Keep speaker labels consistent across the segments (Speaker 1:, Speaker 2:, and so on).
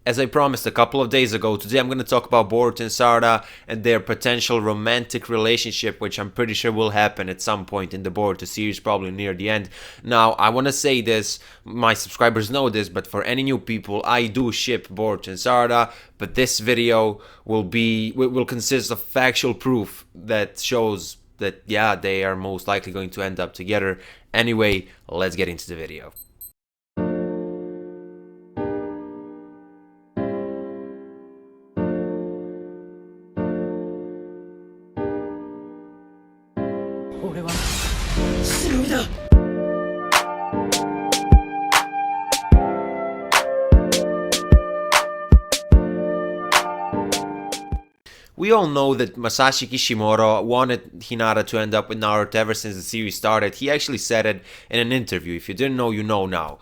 Speaker 1: As I promised a couple of days ago, today I'm going to talk about Boruto and Sarada and their potential romantic relationship, which I'm pretty sure will happen at some point in the Boruto series, probably near the end. Now, I want to say this, my subscribers know this, but for any new people, I do ship Boruto and Sarada, but this video will consist of factual proof that shows that, yeah, they are most likely going to end up together. Anyway, let's get into the video. We all know that Masashi Kishimoto wanted Hinata to end up with Naruto ever since the series started. He actually said it in an interview. If you didn't know, you know now.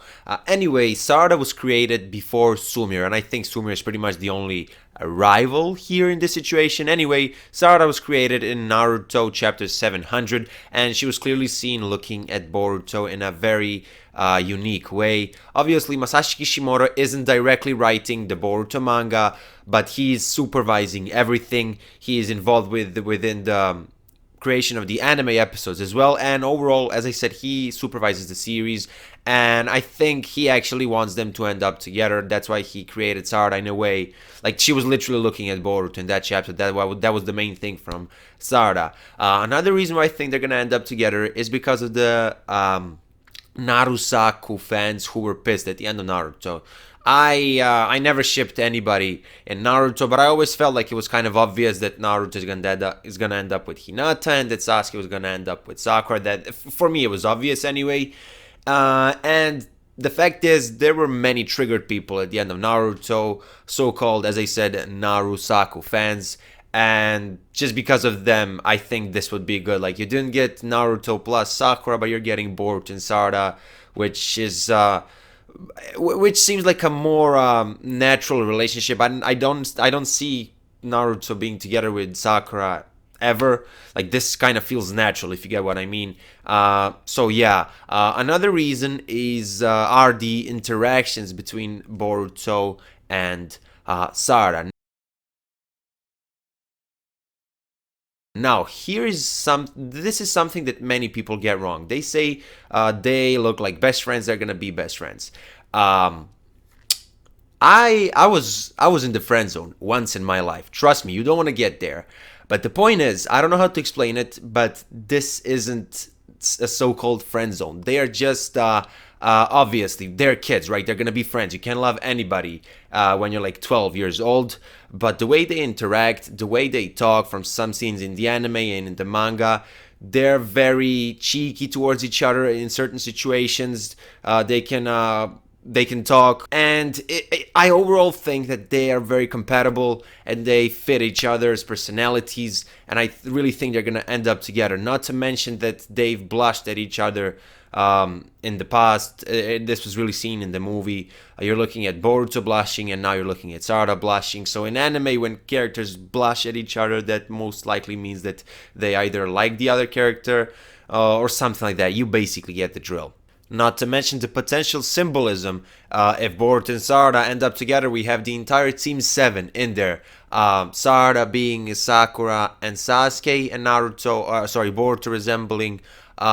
Speaker 1: Anyway, Sarada was created before Sumire, and I think Sumire is pretty much the only rival here in this situation. Anyway, Sarada was created in Naruto chapter 700, and she was clearly seen looking at Boruto in a very unique way. Obviously, Masashi Kishimoto isn't directly writing the Boruto manga, but he's supervising everything. He is involved within the creation of the anime episodes as well, and overall, as I said, he supervises the series, and I think he actually wants them to end up together. That's why he created Sarada in a way. Like, she was literally looking at Boruto in that chapter. That was the main thing from Sarada. Another reason why I think they're gonna end up together is because of the Narusaku fans who were pissed at the end of Naruto. I never shipped anybody in Naruto, but I always felt like it was kind of obvious that Naruto is gonna end up with Hinata and that Sasuke was gonna end up with Sakura. That, for me, it was obvious anyway. And the fact is, there were many triggered people at the end of Naruto, so-called, as I said, Narusaku fans. And just because of them, I think this would be good. Like, you didn't get Naruto plus Sakura, but you're getting Boruto and Sarada, which seems like a more natural relationship. I don't see Naruto being together with Sakura ever. Like, this kind of feels natural, if you get what I mean. So yeah, another reason are the interactions between Boruto and Sarada. Now, this is something that many people get wrong. They say they look like best friends, they're gonna be best friends. I was in the friend zone once in my life. Trust me, you don't want to get there. But the point is, I don't know how to explain it, but this isn't a so-called friend zone. They are just obviously, they're kids, right? They're gonna be friends. You can't love anybody when you're like 12 years old. But the way they interact, the way they talk, from some scenes in the anime and in the manga, they're very cheeky towards each other in certain situations. They can talk, and I overall think that they are very compatible and they fit each other's personalities, and I really think they're gonna end up together. Not to mention that they've blushed at each other in the past. This was really seen in the movie. You're looking at Boruto blushing, and now you're looking at Sarada blushing. So in anime, when characters blush at each other, that most likely means that they either like the other character or something like that. You basically get the drill. Not to mention the potential symbolism. If Boruto and Sarada end up together, we have the entire Team 7 in there. Sarada being Sakura and Sasuke, and Boruto resembling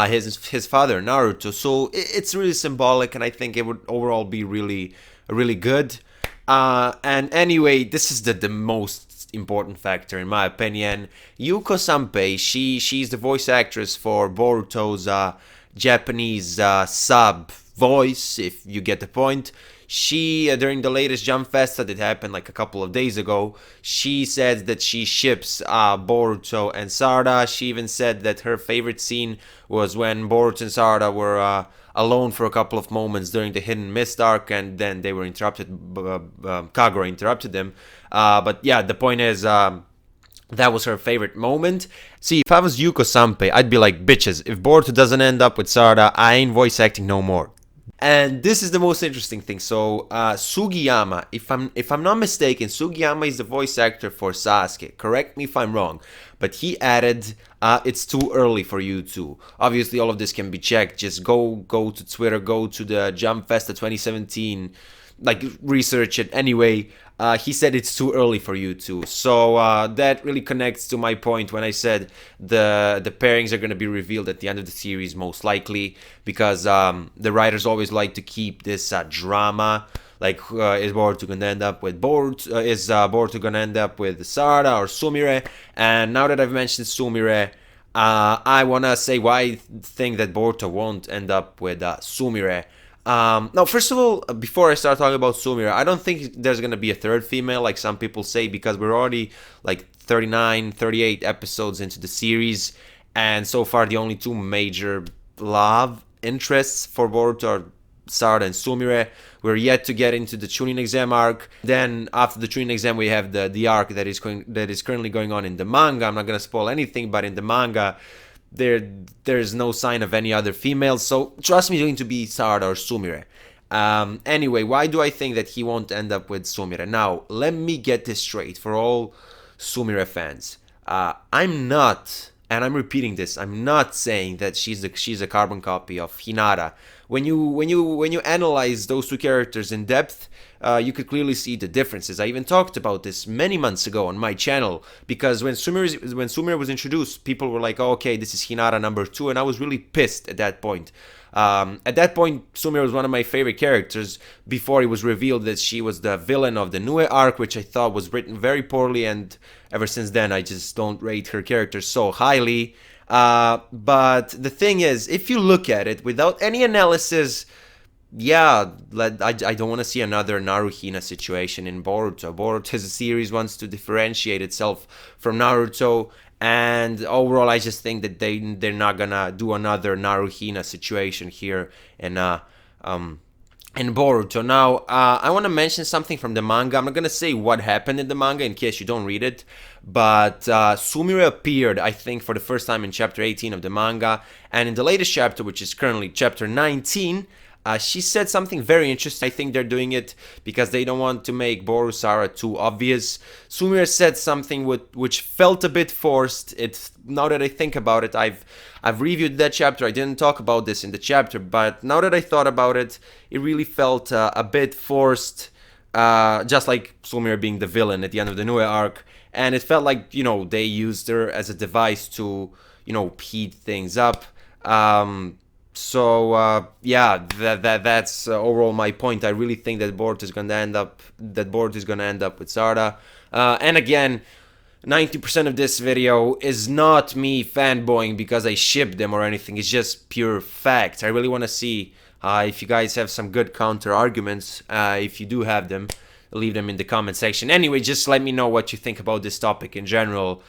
Speaker 1: his father, Naruto. So it's really symbolic, and I think it would overall be really, really good. And anyway, this is the most important factor in my opinion. Yuko Sanpei, she's the voice actress for Boruto's Japanese sub voice, if you get the point. She, during the latest Jump Festa that happened like a couple of days ago, she said that she ships Boruto and Sarada. She even said that her favorite scene was when Boruto and Sarada were alone for a couple of moments during the Hidden Mist arc, and then they were interrupted. Kagura interrupted them. But yeah, the point is, that was her favorite moment. See, if I was Yuko Sanpei, I'd be like, bitches, if Boruto doesn't end up with Sarada, I ain't voice acting no more. And this is the most interesting thing. So Sugiyama, if I'm not mistaken, Sugiyama is the voice actor for Sasuke. Correct me if I'm wrong, but he added it's too early for you to. Obviously, all of this can be checked. Just go to Twitter, go to the Jump Festa 2017 like research it anyway. He said it's too early for you to. So that really connects to my point when I said the pairings are going to be revealed at the end of the series, most likely, because the writers always like to keep this drama. Like, is Boruto gonna end up with Boruto? Is Boruto gonna end up with Sarada or Sumire? And now that I've mentioned Sumire, I wanna say why I think that Boruto won't end up with Sumire. Now, first of all, before I start talking about Sumire, I don't think there's gonna be a third female like some people say, because we're already like 39, 38 episodes into the series, and so far the only two major love interests for Boruto are Sarada and Sumire. We're yet to get into the Chunin exam arc. Then after the Chunin exam, we have the arc that is currently going on in the manga. I'm not gonna spoil anything, but in the manga, there's no sign of any other females. So trust me, it's going to be Sarada or Sumire. Anyway, why do I think that he won't end up with Sumire? Now, let me get this straight for all Sumire fans. I'm not, and I'm repeating this, I'm not saying that she's a carbon copy of Hinata. When you analyze those two characters in depth, you could clearly see the differences. I even talked about this many months ago on my channel, because when Sumire was introduced, people were like, oh, okay, this is Hinata number 2, and I was really pissed at that point. At that point, Sumire was one of my favorite characters before it was revealed that she was the villain of the Nue arc, which I thought was written very poorly, and ever since then, I just don't rate her character so highly. But the thing is, if you look at it without any analysis, yeah, I don't want to see another Naruhina situation in Boruto. Boruto as a series wants to differentiate itself from Naruto, and overall I just think that they're not gonna do another Naruhina situation here in Boruto. Now, I want to mention something from the manga. I'm not going to say what happened in the manga in case you don't read it, but Sumire appeared, I think, for the first time in chapter 18 of the manga, and in the latest chapter, which is currently chapter 19, she said something very interesting. I think they're doing it because they don't want to make BoruSara too obvious. Sumire said something which felt a bit forced. Now that I think about it, I've reviewed that chapter. I didn't talk about this in the chapter, but now that I thought about it, it really felt a bit forced, just like Sumire being the villain at the end of the Nue arc. And it felt like, they used her as a device to, speed things up. Yeah, that's overall my point. I really think that Boruto is gonna end up with Sarada. And again, 90% of this video is not me fanboying because I ship them or anything. It's just pure fact. I really want to see if you guys have some good counter arguments. If you do have them, leave them in the comment section. Anyway, just let me know what you think about this topic in general.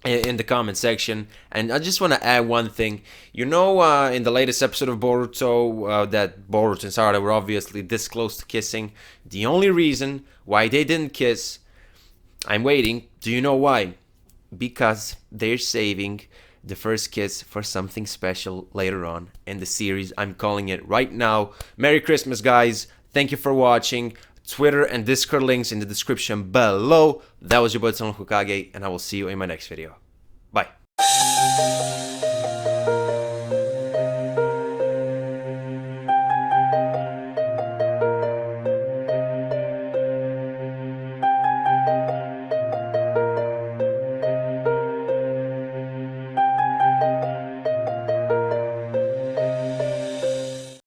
Speaker 1: In the comment section. And I just want to add one thing. In the latest episode of Boruto, that Boruto and Sarada were obviously this close to kissing. The only reason why they didn't kiss, I'm waiting. Do you know why? Because they're saving the first kiss for something special later on in the series. I'm calling it right now. Merry Christmas, guys. Thank you for watching. Twitter and Discord links in the description below. That was your boy Hokage, and I will see you in my next video. Bye.